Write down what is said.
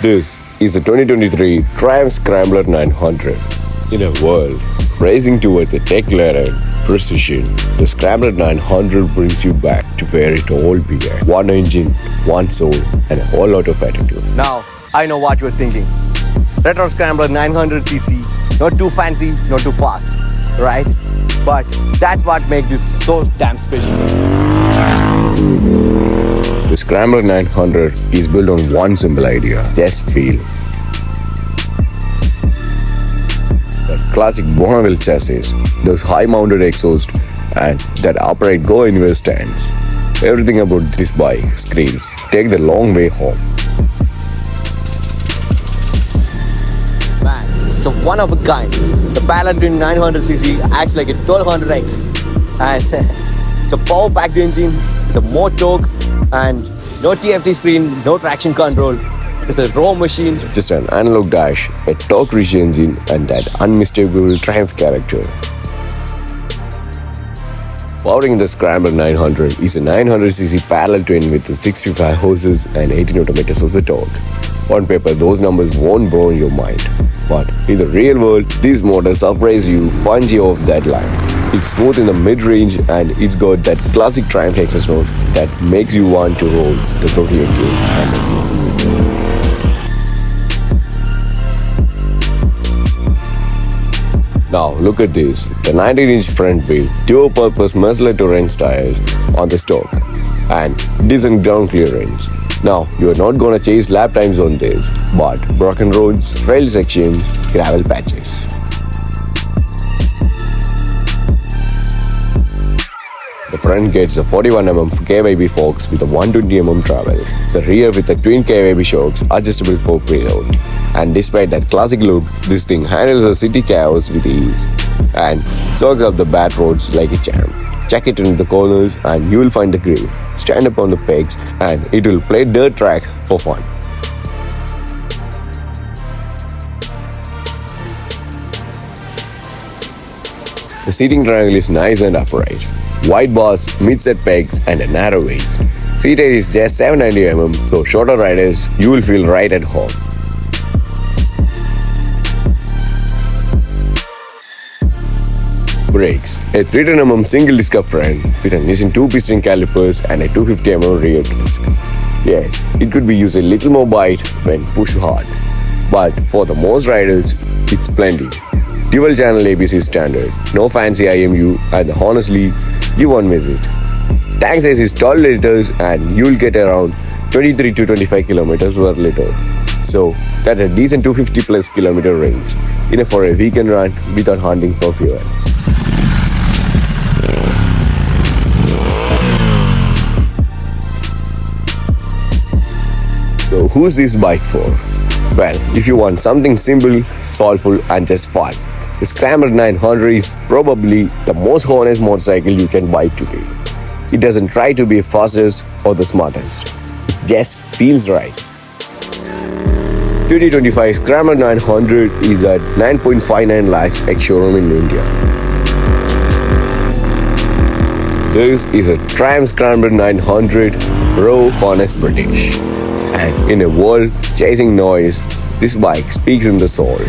This is the 2023 Triumph Scrambler 900. In a world racing towards the tech-led and precision, the Scrambler 900 brings you back to where it all began. One engine, one soul, and a whole lot of attitude. Now, I know what you're thinking. Retro Scrambler 900cc, not too fancy, not too fast, right? But that's what makes this so damn special. The Scrambler 900 is built on one simple idea: just feel. That classic Bonneville chassis, those high-mounted exhaust, and that upright go-anywhere stance. Everything about this bike screams, take the long way home. Man, it's a one of a kind. The parallel twin 900cc acts like a 1200X, and it's a power-packed engine, the more torque, and no TFT screen, no traction control. It's a raw machine. Just an analog dash, a torque-rich engine, and that unmistakable Triumph character. Powering the Scrambler 900 is a 900cc parallel twin with 65 horses and 80 Nm of the torque. On paper, those numbers won't blow your mind. But in the real world, this motor surprises you, punch you off that line. It's smooth in the mid-range and it's got that classic Triumph exhaust note that makes you want to roll the throttle again. Now look at this, the 19-inch front wheel, dual-purpose Mercer Torrens tires on the stock, and decent ground clearance. Now you are not gonna chase lap times on this, but broken roads, trail sections, gravel patches. The front gets a 41mm KYB forks with a 120mm travel. The rear with the twin KYB shocks adjustable for preload. And despite that classic look, this thing handles the city chaos with ease and soaks up the bad roads like a champ. Check it into the corners and you will find the grip. Stand up on the pegs and it will play dirt track for fun. The seating triangle is nice and upright. Wide bars, mid-set pegs, and a narrow waist. Seat height is just 790mm, so shorter riders, you will feel right at home. Brakes. A 310mm single disc up front with an engine 2-piston calipers and a 250mm rear disc. Yes, it could be used a little more bite when pushed hard, but for the most riders, it's plenty. Dual channel ABS is standard, no fancy IMU, and honestly, you won't miss it. Tank size is 12 liters and you'll get around 23 to 25 kilometers per liter. So that's a decent 250 plus kilometer range, enough for a weekend run without hunting for fuel. So who's this bike for? Well, if you want something simple, soulful, and just fun, the Scrambler 900 is probably the most honest motorcycle you can buy today. It doesn't try to be the fastest or the smartest. It just feels right. 2025 Scrambler 900 is at 9.59 lakhs ex-showroom in India. This is a Triumph Scrambler 900 raw, honest British. And in a world chasing noise, this bike speaks in the soul.